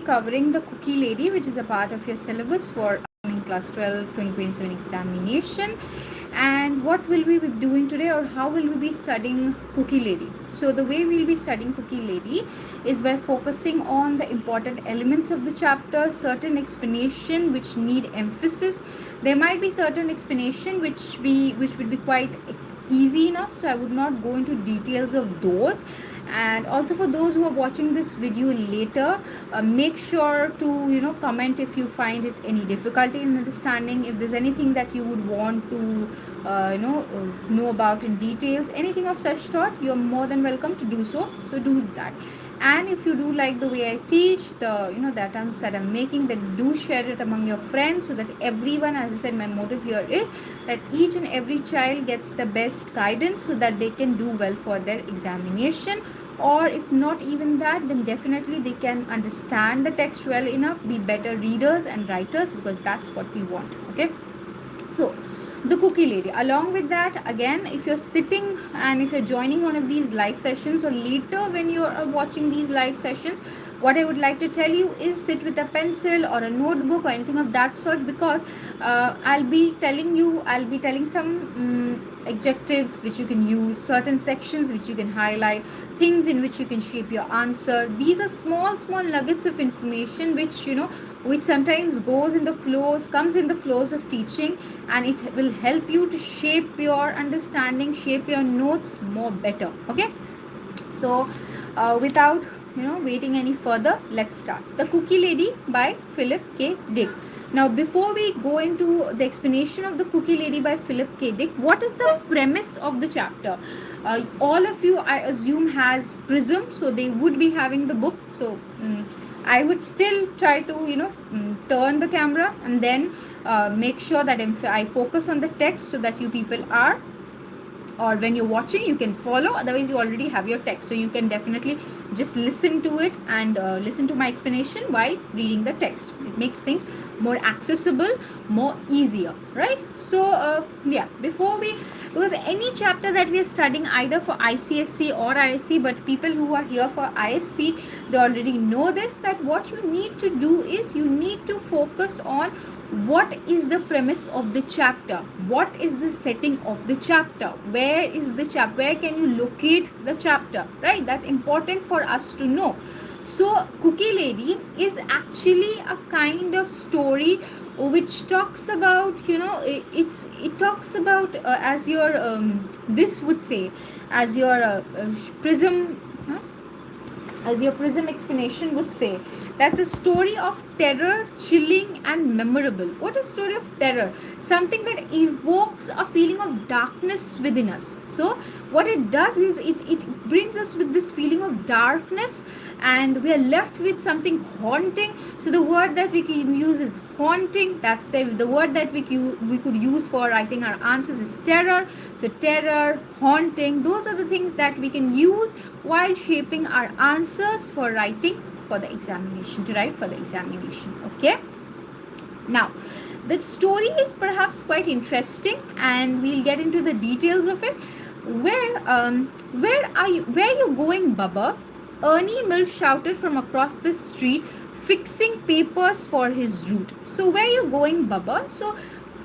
covering the Cookie Lady, which is a part of your syllabus for upcoming class 12 2027 examination. And what will we be doing today, or how will we be studying Cookie Lady? So the way we'll be studying Cookie Lady is by focusing on the important elements of the chapter, certain explanation which need emphasis. There might be certain explanation which would be quite easy enough, so I would not go into details of those. And also for those who are watching this video later, make sure to comment if you find it any difficulty in understanding, if there's anything that you would want to know about in details, anything of such sort, you're more than welcome to do so. So do that. And if you do like the way I teach, the attempts that I'm making, then do share it among your friends, so that everyone, as I said, my motive here is that each and every child gets the best guidance so that they can do well for their examination. Or if not even that, then definitely they can understand the text well enough, be better readers and writers, because that's what we want. Okay, so the Cookie Lady. Along with that, again, if you're sitting and if you're joining one of these live sessions, or later when you're watching these live sessions, what I would like to tell you is sit with a pencil or a notebook or anything of that sort, because I'll be telling some adjectives which you can use, certain sections which you can highlight, things in which you can shape your answer. These are small nuggets of information which sometimes comes in the flows of teaching, and it will help you to shape your understanding, shape your notes more better. Okay, so without waiting any further, let's start. The Cookie Lady by Philip K.Dick. Now, before we go into the explanation of the Cookie Lady by Philip K.Dick, what is the premise of the chapter? All of you, I assume, has Prism, so they would be having the book. So I would still try to turn the camera and then make sure that I focus on the text, so that you people are, or when you're watching, you can follow. Otherwise, you already have your text, so you can definitely just listen to it and listen to my explanation while reading the text. It makes things more accessible, more easier, right? So yeah, because any chapter that we are studying, either for ICSC or ISC, but people who are here for ISC, they already know this, that what you need to do is you need to focus on what is the premise of the chapter, what is the setting of the chapter, where can you locate the chapter, right? That's important for us to know. So Cookie Lady is actually a kind of story which talks about it talks about as your this would say, as your prism as your prism explanation would say, that's a story of terror, chilling and memorable. What is story of terror? Something that evokes a feeling of darkness within us. So what it does is it brings us with this feeling of darkness, and we are left with something haunting. So the word that we can use is haunting. That's the word that we could use for writing our answers is terror. So terror, haunting, those are the things that we can use while shaping our answers for writing for the examination, to write for the examination. Okay, now the story is perhaps quite interesting, and we'll get into the details of it. Where you going, Bubba? Ernie Mills shouted from across the street, fixing papers for his route. So where you going, Bubba? So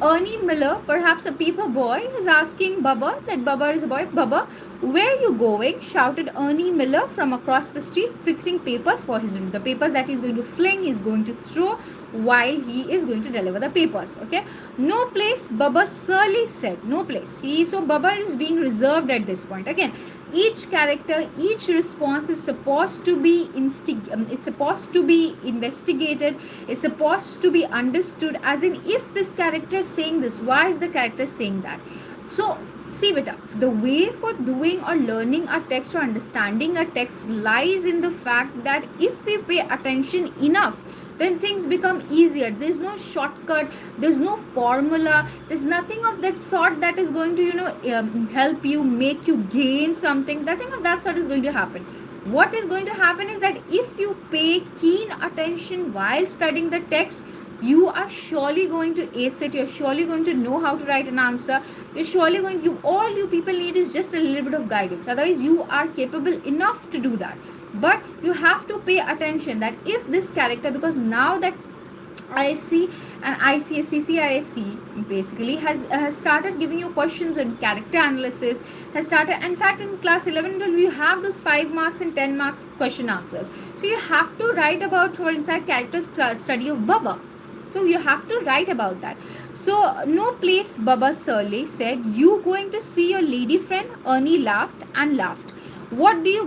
Ernie Miller, perhaps a paper boy, is asking Bubba, that Bubba is a boy, Bubba, where you going? Shouted Ernie Miller from across the street, fixing papers for his route. The papers that he's going to fling, he's going to throw while he is going to deliver the papers. Okay, no place, Bubba surly said. No place. So Bubba is being reserved at this point. Again, each character, each response is supposed to be it's supposed to be investigated, it's supposed to be understood, as in, if this character is saying this, why is the character saying that? So see beta, the way for doing or learning a text or understanding a text lies in the fact that if we pay attention enough, then things become easier. There's no shortcut, there's no formula, there's nothing of that sort that is going to help you, make you gain something. Nothing of that sort is going to happen. What is going to happen is that if you pay keen attention while studying the text, you are surely going to ace it. You're surely going to know how to write an answer. You're surely all you people need is just a little bit of guidance. Otherwise, you are capable enough to do that. but you have to pay attention that if this character, because now that ISC and ICSC basically has started giving you questions on character analysis, has started, in fact in class 11 and 12 you have those 5 marks and 10 marks question answers. So you have to write about, for instance, character study of Baba. So you have to write about that. So no place, Baba Surly said, you going to see your lady friend? Ernie laughed and laughed. What do you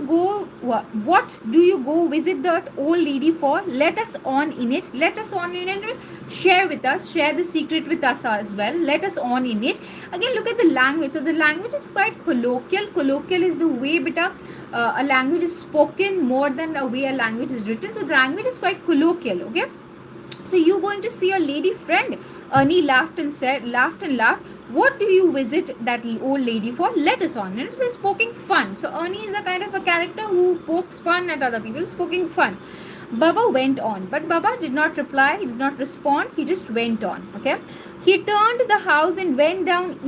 go visit that old lady for? Let us on in it. Let us on in it. Share with us. Share the secret with us as well. Let us on in it. Again, look at the language. So the language is quite colloquial. Colloquial is the way beta a language is spoken more than a way a language is written. So the language is quite colloquial. Okay. So you going to see a lady friend? Ernie laughed and laughed. What do you visit that old lady for? Let us on. And it is poking fun. So Ernie is a kind of a character who pokes fun at other people. It's poking fun. Baba went on, but Baba did not reply. He did not respond. He just went on. Okay. He turned the house and went down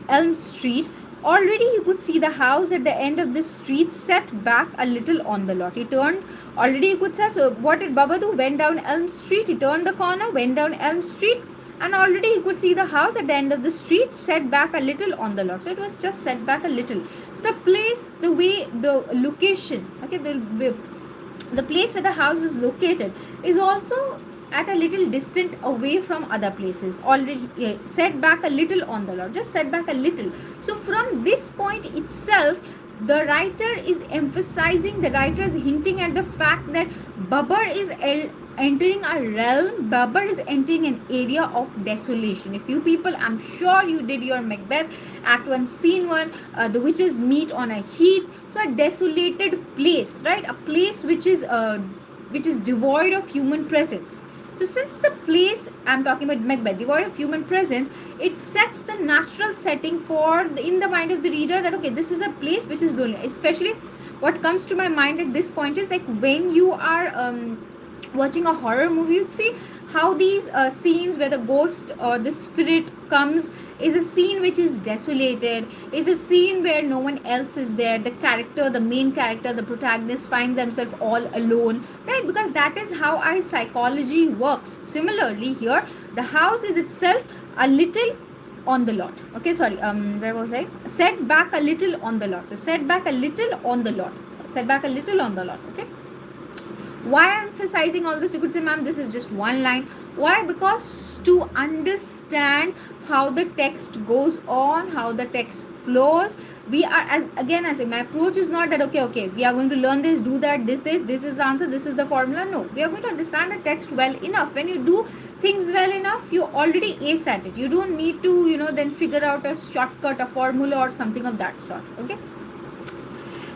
Elm Street. Already you could see the house at the end of this street set back a little on the lot. He turned, already you could say, so what did Baba do? Went down Elm Street, he turned the corner, went down Elm Street, and already you could see the house at the end of the street set back a little on the lot. So it was just set back a little. So the place, the way, the location, okay, the place where the house is located is also at a little distant away from other places, already set back a little on the lot, just set back a little. So from this point itself, the writer is emphasizing, the writer is hinting at the fact that Babur is entering a realm, Babur is entering an area of desolation. If you people, I'm sure you did your Macbeth Act 1 Scene 1, the witches meet on a heath, so a desolated place, right, a place which is devoid of human presence. So since the place, I'm talking about Macbeth, devoid of human presence, it sets the natural setting for in the mind of the reader that okay, this is a place which is lonely. Especially what comes to my mind at this point is like when you are watching a horror movie, you'd see how these scenes where the ghost or the spirit comes is a scene which is desolated, is a scene where no one else is there, the character, the main character, the protagonist find themselves all alone, right? Because that is how our psychology works. Similarly here, the house is itself a little on the lot. Okay, sorry, where was I? Set back a little on the lot. So set back a little on the lot. Set back a little on the lot. Okay. Why I'm emphasizing all this? You could say, ma'am, this is just one line. Why? Because to understand how the text goes on, how the text flows, we are, as my approach is not that okay, we are going to learn this, do that, this is the answer, this is the formula. No, we are going to understand the text well enough. When you do things well enough, you already ace at it. You don't need to, then figure out a shortcut, a formula or something of that sort. Okay.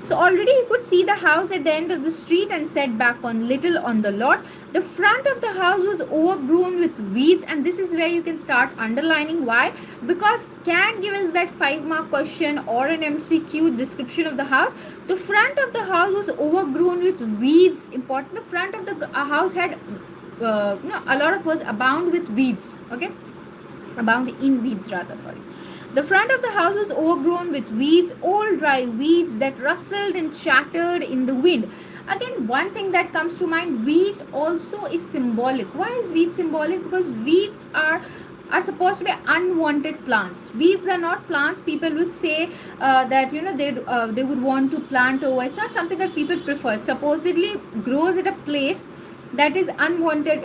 So already you could see the house at the end of the street and set back on little on the lot. The front of the house was overgrown with weeds, and this is where you can start underlining. Why? Because can give us that 5-mark question or an MCQ description of the house. The front of the house was overgrown with weeds. Important. The front of the house had a lot of was abound with weeds. Okay, abound in weeds rather. Sorry. The front of the house was overgrown with weeds, old dry weeds that rustled and chattered in the wind. Again, one thing that comes to mind, weed also is symbolic. Why is weed symbolic? Because weeds are supposed to be unwanted plants. Weeds are not plants people would say that they would want to plant over. It's not something that people prefer. It supposedly grows at a place that is unwanted.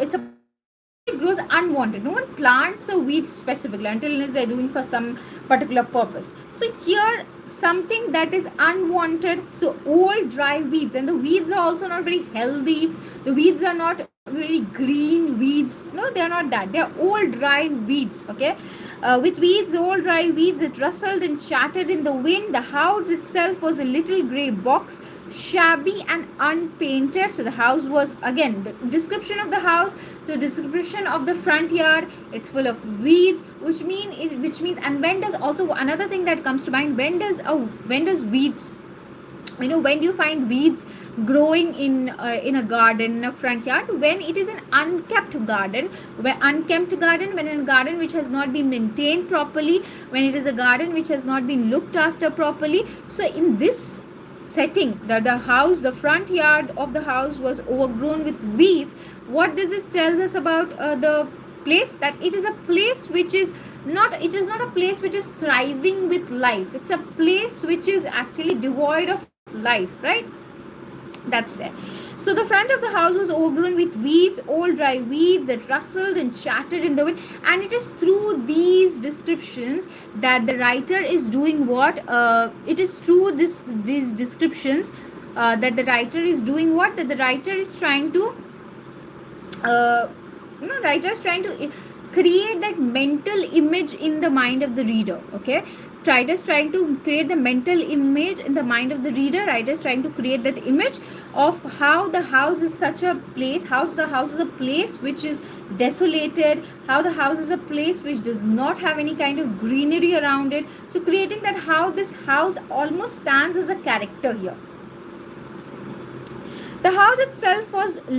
It grows unwanted. No one plants a weed specifically until they're doing for some particular purpose. So here something that is unwanted, so old dry weeds, and the weeds are also not very healthy. The weeds are not really green weeds. No, they are not that. They are old dry weeds. Okay, with weeds, old dry weeds, it rustled and chattered in the wind. The house itself was a little grey box, shabby and unpainted. So the house was, again, the description of the house, so description of the front yard, it's full of weeds, which means, and when does also another thing that comes to mind, when does weeds, when do you find weeds growing in a garden, in a front yard? When it is an unkept garden, when in a garden which has not been maintained properly, when it is a garden which has not been looked after properly. So in this setting, the house, the front yard of the house was overgrown with weeds, what does this tells us about the place? That it is a place which is not, it is not a place which is thriving with life. It's a place which is actually devoid of life, right? That's there. So the front of the house was overgrown with weeds, old dry weeds that rustled and chattered in the wind. And it is through these descriptions that the writer is doing what? It is through these descriptions that the writer is doing what? That the writer is trying to, writer is trying to create that mental image in the mind of the reader. Okay, writer is trying to create the mental image in the mind of the reader. Writer is trying to create that image of how the house is such a place, how the house is a place which is desolated, how the house is a place which does not have any kind of greenery around it. So creating that how this house almost stands as a character here. The house itself was the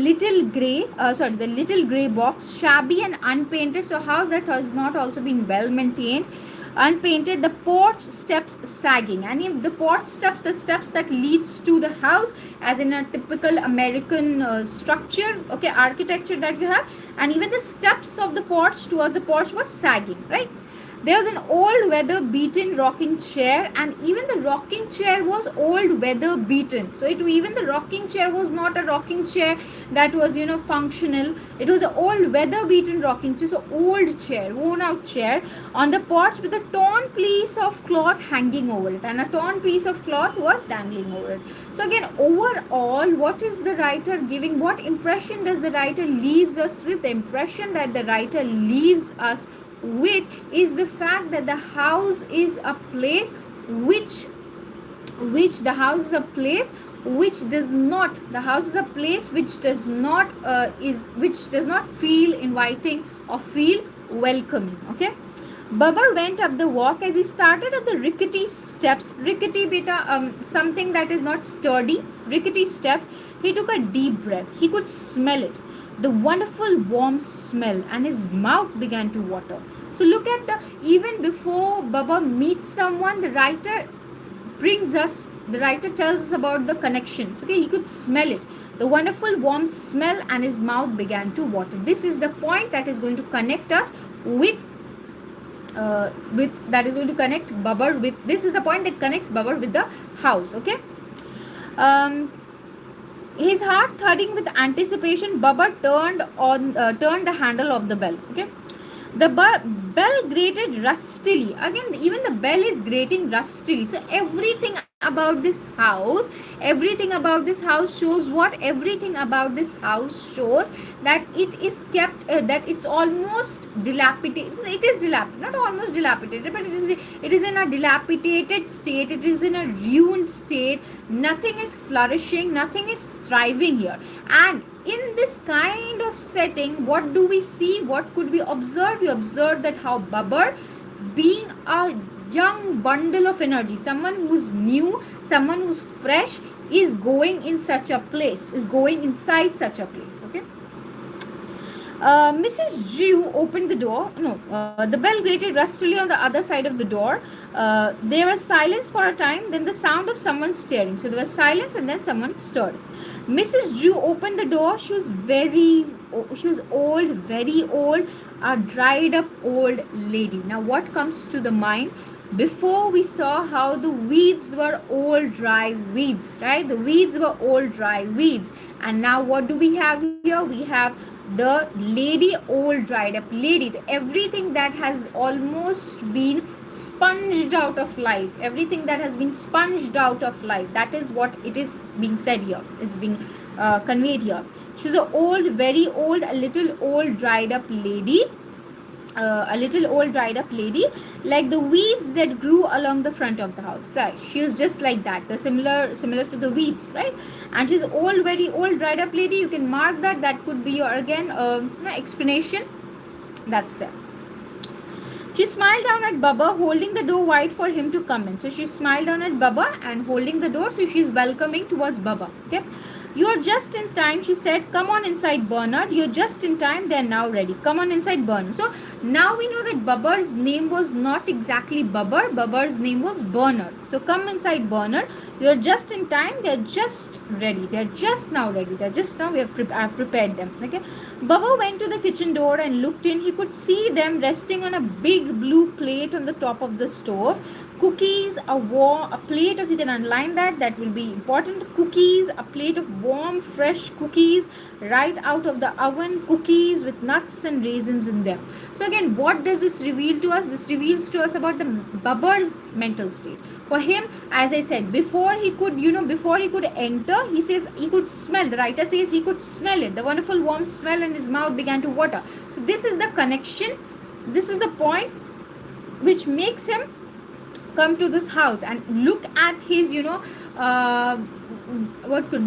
little grey box, shabby and unpainted. So house that has not also been well maintained, unpainted. The porch steps sagging, and if the porch steps, the steps that leads to the house, as in a typical American structure, okay, architecture that you have, and even the steps of the porch towards the porch was sagging, right? There was an old weather beaten rocking chair, and even the rocking chair was old weather beaten. So even the rocking chair was not a rocking chair that was functional. It was an old weather beaten rocking chair, so old chair, worn out chair on the porch with a torn piece of cloth hanging over it, and a torn piece of cloth was dangling over it. So again, overall, what is the writer giving? What impression does the writer leaves us with? The impression that the writer leaves us with is the fact that the house is a place which the house is a place which does not, the house is a place which does not which does not feel inviting or feel welcoming. Okay, Babar went up the walk. As he started at the rickety steps, rickety beta, something that is not sturdy, rickety steps, he took a deep breath. He could smell it, the wonderful warm smell, and his mouth began to water. So look at even before Baba meets someone, the writer tells us about the connection. Okay, he could smell it, the wonderful warm smell, and his mouth began to water. This is the point that is going to connect us with that is going to connect Babar with, this is the point that connects Babar with the house. Okay, his heart thudding with anticipation, Babar turned the handle of the bell. Okay, the bell grated rustily. Again, even the bell is grating rustily. So everything about this house shows what? Everything about this house shows that it is kept, that it's almost dilapidated. It is dilapidated, not almost dilapidated, but it is in a dilapidated state. It is in a ruined state. Nothing is flourishing, nothing is thriving here. And in this kind of setting, what do we see? What could we observe? We observe that how Babar, being a young bundle of energy, someone who's new, someone who's fresh, is going in such a place, is going inside such a place. Okay, Mrs. Drew opened the door. The bell grated rustily on the other side of the door. There was silence for a time, then the sound of someone stirring. So there was silence, and then someone stirred. Mrs. Drew opened the door. She was old, very old, a dried up old lady. Now what comes to the mind? Before we saw how the weeds were old dry weeds, right? The weeds were old dry weeds. And now what do we have here? We have the lady, old dried up lady. Everything that has almost been sponged out of life, everything that has been sponged out of life, that is what it is being said here. It's being conveyed here. She was an old, very old, a little old dried up lady. Like the weeds that grew along the front of the house. Right? She was just like that, the similar to the weeds, right? And she's old, very old, dried up lady. You can mark that. That could be your again explanation. That's there. She smiled down at Baba, holding the door wide for him to come in. So she smiled down at Baba and holding the door. So she's welcoming towards Baba. Okay. You're just in time, she said. Come on inside, Bernard. You're just in time. They're now ready. Come on inside, Bernard. So now we know that Babar's name was not exactly Babar. Babar's name was Bernard. So come inside, Bernard. You're just in time. They're just ready. They're just now ready. They're just now. I've prepared them. Okay. Babar went to the kitchen door and looked in. He could see them resting on a big blue plate on the top of the stove. Cookies, a plate of, you can underline that will be important. Cookies, a plate of warm fresh cookies right out of the oven, cookies with nuts and raisins in them. So again, what does this reveal to us? This reveals to us about the Babar's mental state. For him, as I said, before he could enter, he says he could smell, the writer says he could smell it, the wonderful warm smell, and his mouth began to water. So this is the connection, this is the point which makes him come to this house. And look at his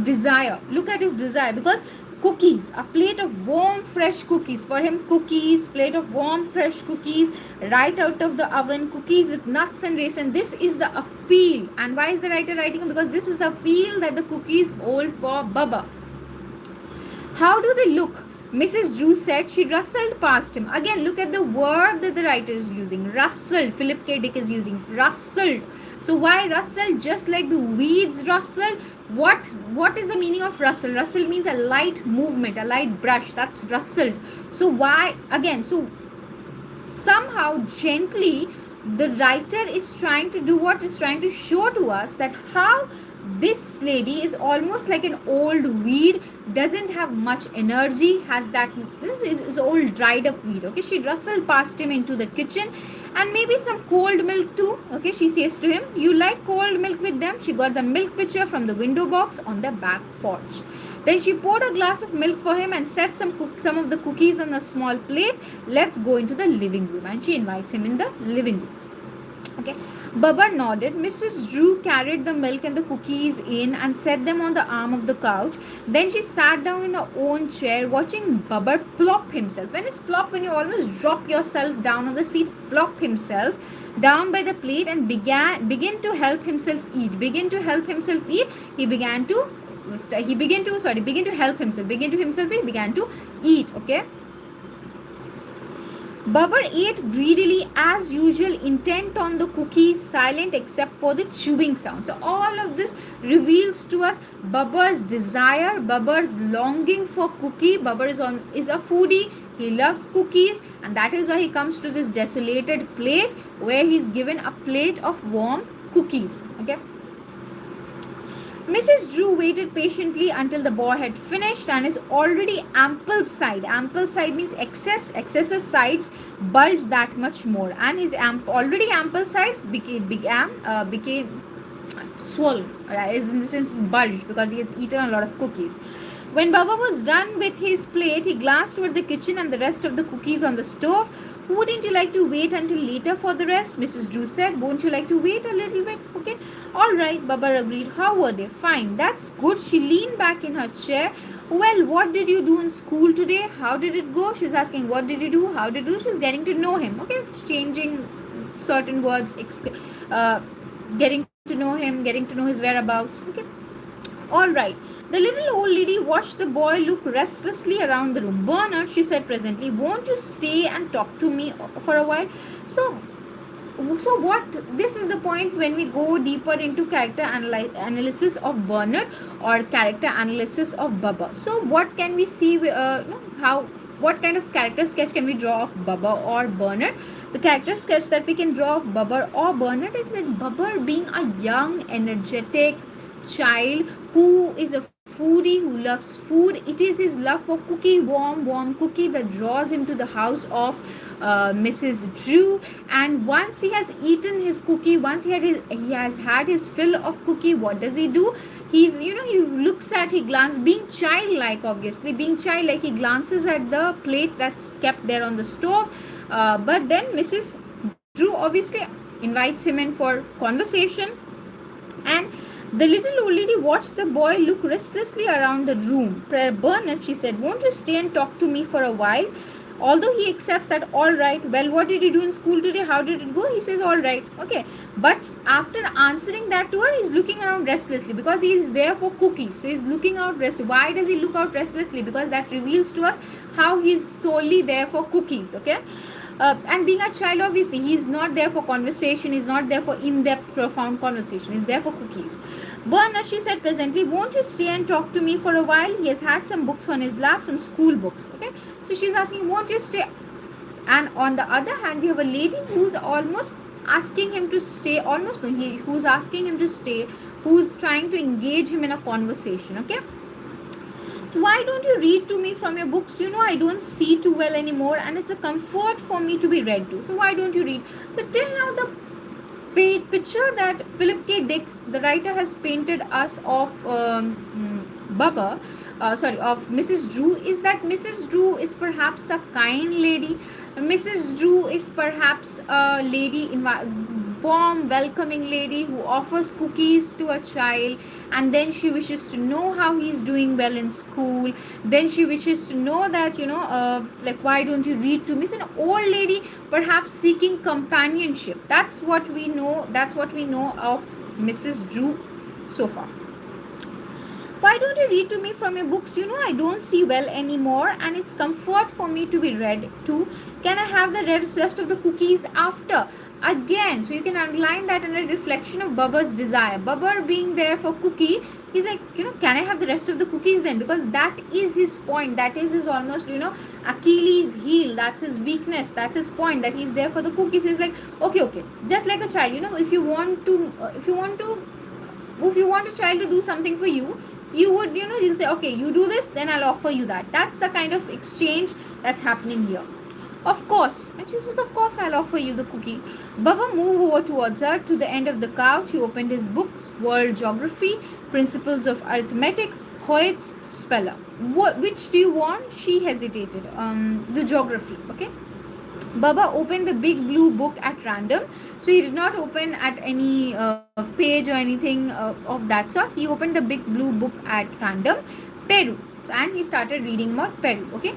desire, look at his desire, because cookies, a plate of warm fresh cookies, for him cookies, plate of warm fresh cookies right out of the oven, cookies with nuts and raisins, this is the appeal. And why is the writer writing? Because this is the appeal that the cookies hold for Baba. How do they look? Mrs. Drew said. She rustled past him. Again, look at the word that the writer is using. Rustled. Philip K.Dick is using rustled. So why rustle? Just like the weeds rustle. What is the meaning of rustle? Rustle means a light movement, a light brush. That's rustled. So why? Again, so somehow gently the writer is trying to do what? Is trying to show to us that how this lady is almost like an old weed, doesn't have much energy, has that is old dried up weed. Okay, she rustled past him into the kitchen. And maybe some cold milk too. Okay, she says to him, you like cold milk with them? She got the milk pitcher from the window box on the back porch. Then she poured a glass of milk for him and set some of the cookies on a small plate. Let's go into the living room. And she invites him in the living room. Okay, Babar nodded. Mrs. Drew carried the milk and the cookies in and set them on the arm of the couch. Then she sat down in her own chair, watching Babar plop himself. When is plop? When you almost drop yourself down on the seat. Plop himself down by the plate and begin to help himself eat. He began to help himself eat. He began to eat. Okay. Babar ate greedily as usual, intent on the cookies, silent except for the chewing sound. So all of this reveals to us Babar's desire, Babar's longing for cookie. Babar is a foodie. He loves cookies, and that is why he comes to this desolated place where he is given a plate of warm cookies. Okay. Mrs. Drew waited patiently until the boy had finished, and his already ample side means excessive sides bulged that much more, and his already ample sides became swollen, is in the sense bulged, because he has eaten a lot of cookies. When Baba was done with his plate, he glanced toward the kitchen and the rest of the cookies on the stove. Wouldn't you like to wait until later for the rest? Mrs. Drew said. Won't you like to wait a little bit? Okay. All right, Baba agreed. How were they? Fine. That's good. She leaned back in her chair. Well, what did you do in school today? How did it go? She's asking, what did you do? How did you do? She's getting to know him. Okay. Changing certain words, getting to know him, getting to know his whereabouts. Okay. All right. The little old lady watched the boy look restlessly around the room. Bernard, she said presently, won't you stay and talk to me for a while? So what, this is the point when we go deeper into character analysis of Bernard or character analysis of Baba. So what can we see, what kind of character sketch can we draw of Baba or Bernard? The character sketch that we can draw of Baba or Bernard is that Baba being a young, energetic child who is a foodie, who loves food. It is his love for cookie, warm cookie, that draws him to the house of Mrs. Drew. And once he has eaten his cookie, once he has had his fill of cookie, what does he do? He glances, being childlike, obviously being childlike, he glances at the plate that's kept there on the stove. But then Mrs. Drew obviously invites him in for conversation, and the little old lady watched the boy look restlessly around the room. Bernard, she said, won't you stay and talk to me for a while? Although he accepts that, all right, well, what did you do in school today, how did it go, he says all right, okay. But after answering that to her, he's looking around restlessly because he is there for cookies. So he's looking out why does he look out restlessly? Because that reveals to us how he's solely there for cookies, okay. And being a child, obviously he's not there for conversation, he's not there for in-depth profound conversation, he's there for cookies. Bernard, she said presently, won't you stay and talk to me for a while? He has had some books on his lap, some school books, okay. So she's asking, won't you stay? And on the other hand, we have a lady who's almost asking him to stay, almost no, who's asking him to stay, who's trying to engage him in a conversation, okay. Why don't you read to me from your books? You know, I don't see too well anymore, and it's a comfort for me to be read to. So why don't you read? So till now, the picture that Philip K.Dick, the writer, has painted us of of Mrs. Drew, is that Mrs. Drew is perhaps a kind lady. Mrs. Drew is perhaps a lady, warm, welcoming lady who offers cookies to a child, and then she wishes to know how he's doing well in school. Then she wishes to know that, like, why don't you read to me? It's an old lady, perhaps seeking companionship. That's what we know. That's what we know of Mrs. Drew so far. Why don't you read to me from your books? You know, I don't see well anymore, and it's comfort for me to be read to. Can I have the rest of the cookies after? Again, so you can underline that in a reflection of Babar's desire. Babar being there for cookie, he's like, can I have the rest of the cookies then? Because that is his point. That is his almost, Achilles heel. That's his weakness. That's his point, that he's there for the cookies. So he's like, okay. Just like a child, if you want a child to do something for you, you would, you'll say, okay, you do this, then I'll offer you that. That's the kind of exchange that's happening here. Of course. And she says, of course, I'll offer you the cookie. Baba moved over towards her to the end of the couch. He opened his books, World Geography, Principles of Arithmetic, Hoyt's Speller. Which do you want? She hesitated. The geography, okay. Baba opened the big blue book at random. So he did not open at any page or anything of that sort. He opened the big blue book at random. Peru. And he started reading about Peru, okay.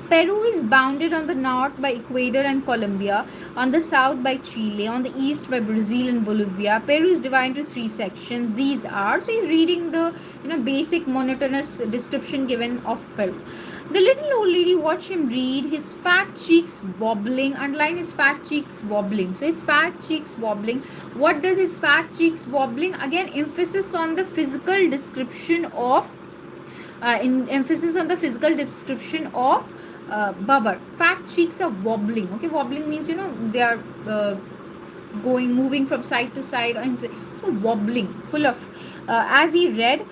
Peru is bounded on the north by Ecuador and Colombia, on the south by Chile, on the east by Brazil and Bolivia. Peru is divided into 3 sections. These are, so he's reading the basic monotonous description given of Peru. The little old lady watched him read, his fat cheeks wobbling. Underline his fat cheeks wobbling. So it's fat cheeks wobbling. What does his fat cheeks wobbling? Again, emphasis on the physical description of Babar. Fat cheeks are wobbling. Okay, wobbling means they are moving from side to side, and so wobbling, full of. As he read,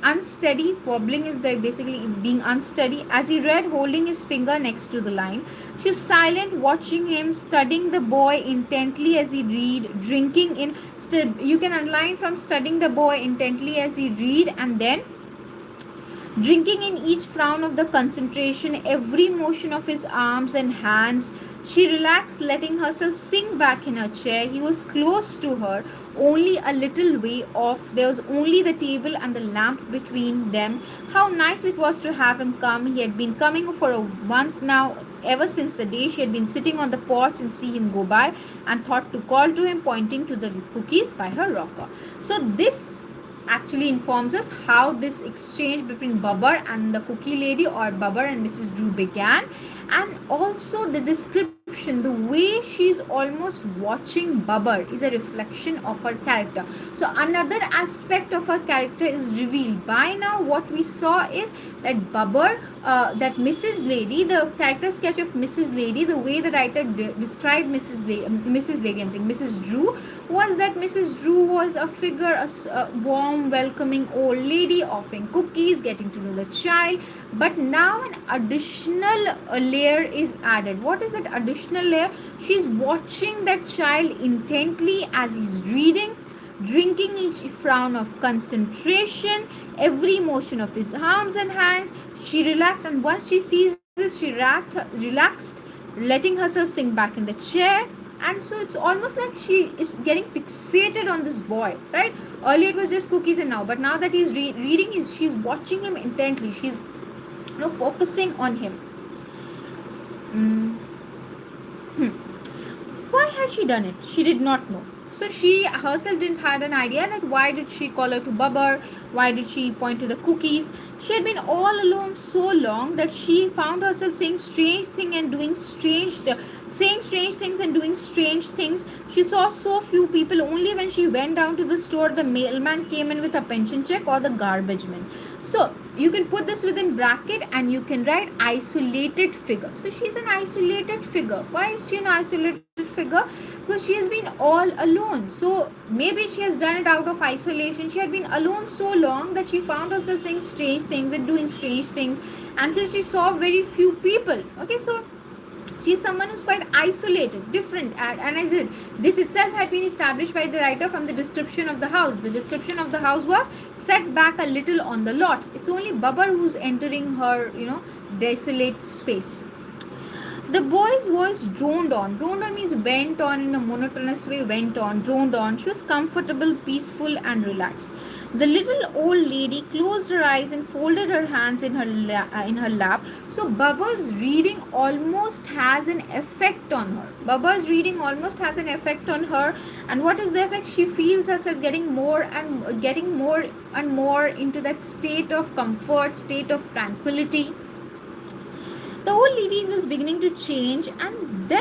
unsteady. Wobbling is basically being unsteady. As he read, holding his finger next to the line. She was silent, watching him, studying the boy intently as he read, drinking in. You can underline from studying the boy intently as he read, and then drinking in each frown of the concentration, every motion of his arms and hands. She relaxed, letting herself sink back in her chair. He was close to her, only a little way off. There was only the table and the lamp between them. How nice it was to have him come. He had been coming for a month now, ever since the day she had been sitting on the porch and see him go by, and thought to call to him, pointing to the cookies by her rocker. So this actually informs us how this exchange between Babar and the cookie lady, or Babar and Mrs. Drew, began, and also the description, the way she's almost watching Babar is a reflection of her character. So another aspect of her character is revealed. By now what we saw is that Babar, that Mrs. Lady, the character sketch of Mrs. Lady, the way the writer described Mrs. Drew, was that Mrs. Drew was a figure, a warm, welcoming old lady offering cookies, getting to know the child. But now an additional layer is added. What is that additional layer? She's watching that child intently as he's reading, drinking each frown of concentration, every motion of his arms and hands. She relaxed, and once she sees this, she relaxed, letting herself sink back in the chair. And so it's almost like she is getting fixated on this boy, right? Earlier it was just cookies, and but now that he's reading, she's watching him intently. She's focusing on him. Mm, hmm. Why had she done it? She did not know. So she herself didn't had an idea that why did she call her to Babar? Why did she point to the cookies? She had been all alone so long that she found herself saying strange things and doing saying strange things and doing strange things. She saw so few people. Only when she went down to the store, the mailman came in with a pension check or the garbage man. So you can put this within bracket and you can write isolated figure. So she's an isolated figure. Why is she an isolated figure? Because she has been all alone. So maybe she has done it out of isolation. She had been alone so long that she found herself saying strange things and doing strange things, and since she saw very few people, okay, so she is someone who's quite isolated, different, and I said this itself had been established by the writer from the description of the house. The description of the house was set back a little on the lot. It's only Babar who's entering her, desolate space. The boy's voice droned on. Droned on means went on in a monotonous way, went on, droned on. She was comfortable, peaceful, and relaxed. The little old lady closed her eyes and folded her hands in her lap. So Baba's reading almost has an effect on her. Baba's reading almost has an effect on her. And what is the effect? She feels herself getting more and more into that state of comfort, state of tranquility. The old lady was beginning to change, and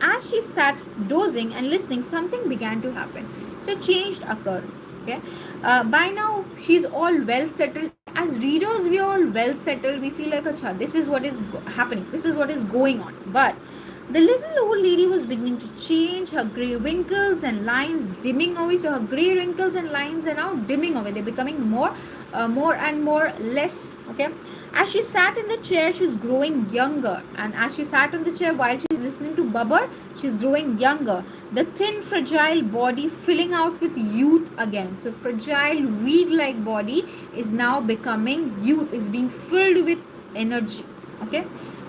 as she sat dozing and listening, something began to happen. So change occurred. Okay, by now she's all well settled. As readers, we are all well settled. We feel like, acha, this is what is happening. This is what is going on. But the little old lady was beginning to change, her grey wrinkles and lines dimming away. So her grey wrinkles and lines are now dimming away. They're becoming more and more less. Okay. As she sat in the chair, she's growing younger. And as she sat on the chair while she's listening to Babar, she's growing younger. The thin, fragile body filling out with youth again. So fragile, weed-like body is now becoming youth, is being filled with energy. Okay.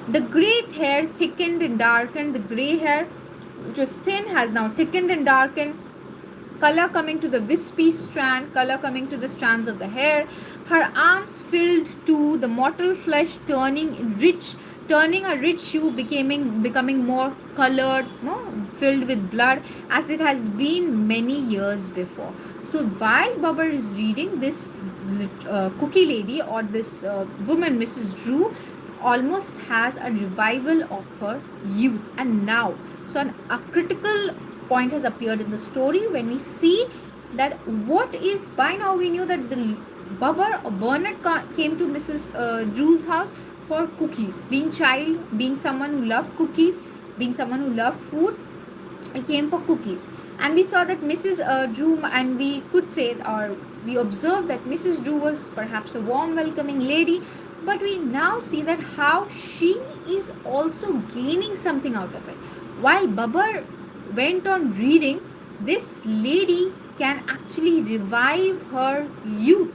The grey hair thickened and darkened. The grey hair, which was thin, has now thickened and darkened. Color coming to the wispy strand, color coming to the strands of the hair. Her arms filled to the mottled flesh, turning a rich hue, becoming more colored, filled with blood, as it has been many years before. So while Babar is reading, this cookie lady or this woman, Mrs. Drew, almost has a revival of her youth. And now, so a critical point has appeared in the story when we see that what is, by now we knew that the Babar or Bernard came to Mrs. Drew's house for cookies. Being child, being someone who loved cookies, being someone who loved food, he came for cookies. And we saw that Mrs. Drew, and we could say, or we observed that Mrs. Drew was perhaps a warm, welcoming lady. But we now see that how she is also gaining something out of it. While Babar went on reading, this lady can actually revive her youth.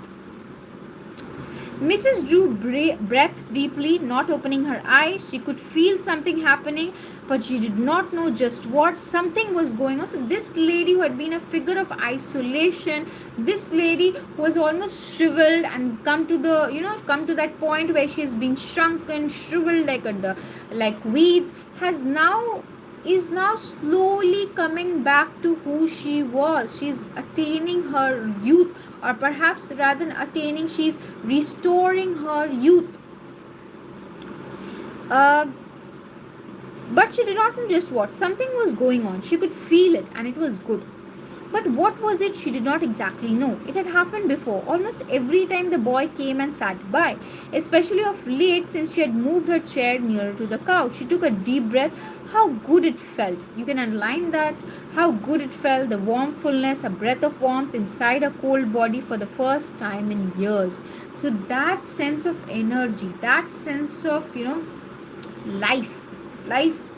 Mrs. Drew breathed deeply, not opening her eyes. She could feel something happening, but she did not know just what. Something was going on. So this lady who had been a figure of isolation, this lady who was almost shriveled and come to that point where she has been shrunken, shriveled like weeds, is now slowly coming back to who she was. She's attaining her youth, or perhaps rather than attaining, she's restoring her youth. But she did not know just what. Something was going on. She could feel it, and it was good. But what was it? She did not exactly know. It had happened before, almost every time the boy came and sat by, especially of late since she had moved her chair nearer to the couch. She took a deep breath. How good it felt. You can underline that. How good it felt. The warm fullness, a breath of warmth inside a cold body for the first time in years. So that sense of energy, that sense of, life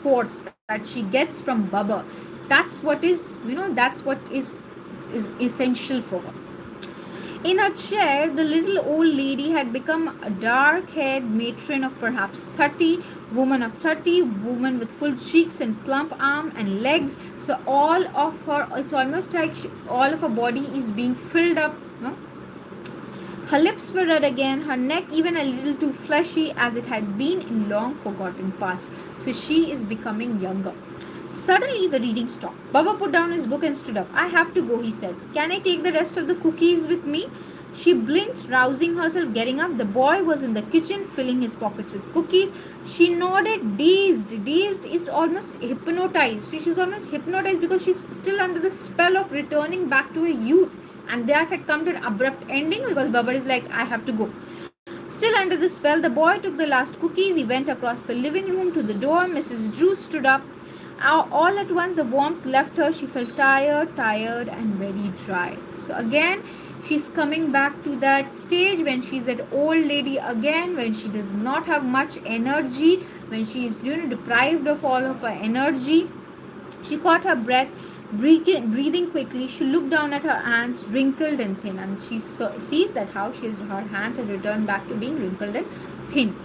force that she gets from Baba, that's what is essential for her. In her chair, the little old lady had become a dark-haired matron of perhaps 30, woman with full cheeks and plump arm and legs. So all of her, it's almost like all of her body is being filled up. Her lips were red again, her neck even a little too fleshy as it had been in long forgotten past. So she is becoming younger. Suddenly the reading stopped. Baba put down his book and stood up. I have to go, he said. Can I take the rest of the cookies with me? She blinked, rousing herself, getting up. The boy was in the kitchen, filling his pockets with cookies. She nodded, dazed. Dazed is almost hypnotized. She's almost hypnotized because she's still under the spell of returning back to her youth. And that had come to an abrupt ending because Baba is like, I have to go. Still under the spell, the boy took the last cookies. He went across the living room to the door. Mrs. Drew stood up. All at once, the warmth left her. She felt tired, and very dry. So, again, she's coming back to that stage when she's that old lady again, when she does not have much energy, when she is deprived of all of her energy. She caught her breath, breathing quickly. She looked down at her hands, wrinkled and thin, and she sees that how her hands had returned back to being wrinkled and thin.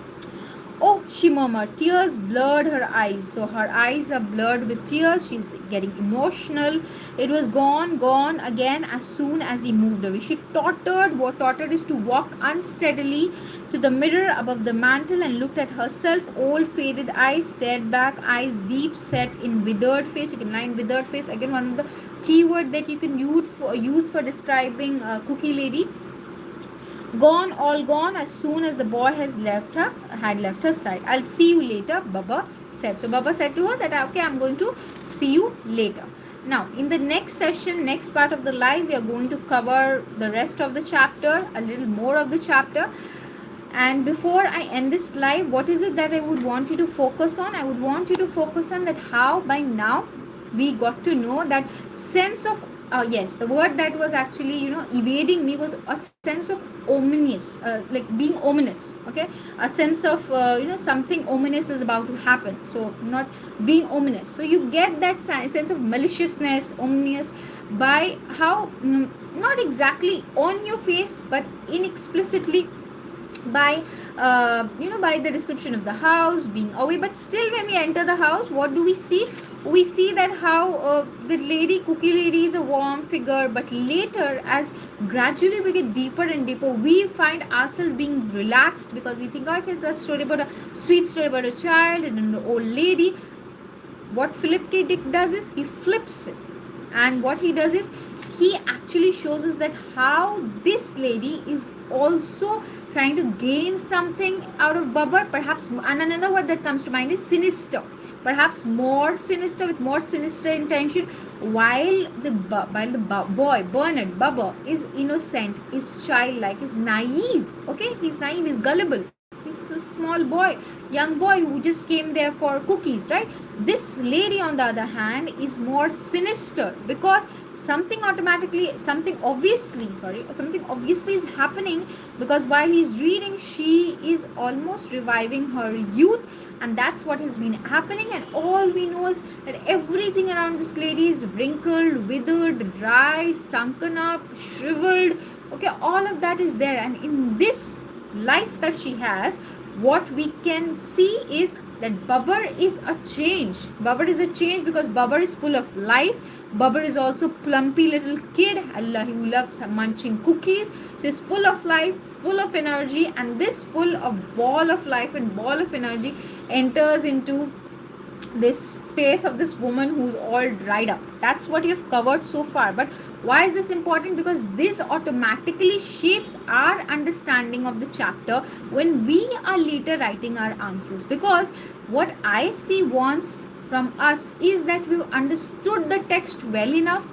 Oh, she murmured. Tears blurred her eyes. So her eyes are blurred with tears. She's getting emotional. It was gone again as soon as he moved away. She tottered. What tottered is to walk unsteadily to the mirror above the mantel and looked at herself. Old faded eyes stared back, eyes deep set in withered face. You can line withered face. Again, one of the keyword that you can use for describing Cookie Lady. Gone, all gone as soon as the boy had left her side. I'll see you later, Baba said. So Baba said to her that okay, I'm going to see you later. Now, in the next session, next part of the live, we are going to cover the rest of the chapter, a little more of the chapter. And before I end this live, what is it that I would want you to focus on? I would want you to focus on that how by now we got to know that sense of yes, the word that was actually evading me was a sense of ominous, like being ominous. Okay, a sense of something ominous is about to happen. So not being ominous. So you get that sense of maliciousness, ominous by how not exactly on your face, but inexplicitly by by the description of the house being away. But still, when we enter the house, what do we see? We see that how the Cookie Lady is a warm figure, but later, as gradually we get deeper and deeper, we find ourselves being relaxed because we think, oh, it's a story about a sweet story about a child and an old lady. What Philip K.Dick does is he flips it, and what he does is he actually shows us that how this lady is also trying to gain something out of Baba. Perhaps, and another word that comes to mind is sinister. Perhaps more sinister, with more sinister intention, while the boy Bernard Baba is innocent, is childlike, is naive. Okay, he's naive, he's gullible. He's a small boy, young boy who just came there for cookies, right? This lady, on the other hand, is more sinister because something obviously is happening, because while he's reading, she is almost reviving her youth, and that's what has been happening. And all we know is that everything around this lady is wrinkled, withered, dry, sunken up, shriveled. Okay, all of that is there, and in this life that she has, what we can see is that Babur is a change. Babur is a change because Babur is full of life. Babur is also plumpy little kid, Allah, who loves munching cookies. So he's full of life, full of energy, and this full of ball of life and ball of energy enters into this face of this woman who's all dried up. That's what you've covered so far. But why is this important? Because this automatically shapes our understanding of the chapter when we are later writing our answers. Because what ISC wants from us is that we've understood the text well enough,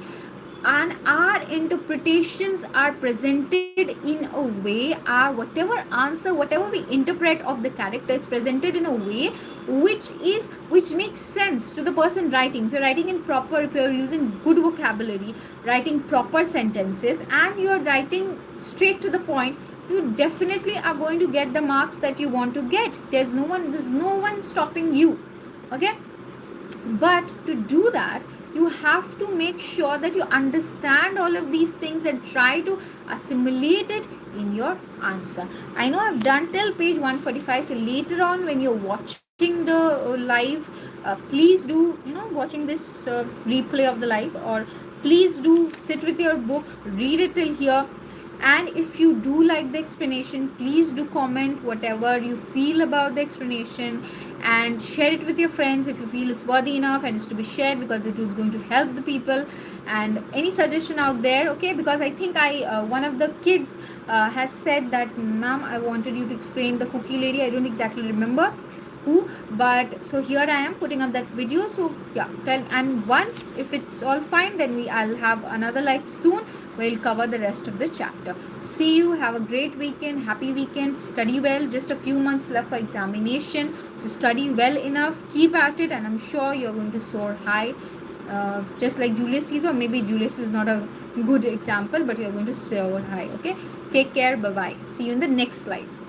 and our interpretations are presented in a way, our whatever we interpret of the character, it's presented in a way which makes sense to the person writing. If you're using good vocabulary, writing proper sentences, and you're writing straight to the point, you definitely are going to get the marks that you want to get. There's no one stopping you. Okay, but to do that, you have to make sure that you understand all of these things and try to assimilate it in your answer. I know I've done till page 145, so later on when you're watching the live, please do, watching this replay of the live, or please do sit with your book, read it till here, And if you do like the explanation, please do comment whatever you feel about the explanation and share it with your friends if you feel it's worthy enough and it's to be shared, because it is going to help the people. And any suggestion out there, okay, because I think one of the kids has said that, ma'am, I wanted you to explain the cookie lady. I don't exactly remember who, but so here I am putting up that video. So yeah, and once if it's all fine, then I'll have another live soon. We'll cover the rest of the chapter. See you. Have a great weekend. Happy weekend. Study well. Just a few months left for examination, so study well enough. Keep at it, and I'm sure you're going to soar high. Just like Julius Caesar, maybe Julius is not a good example, but you're going to soar high. Okay, take care. Bye bye. See you in the next life.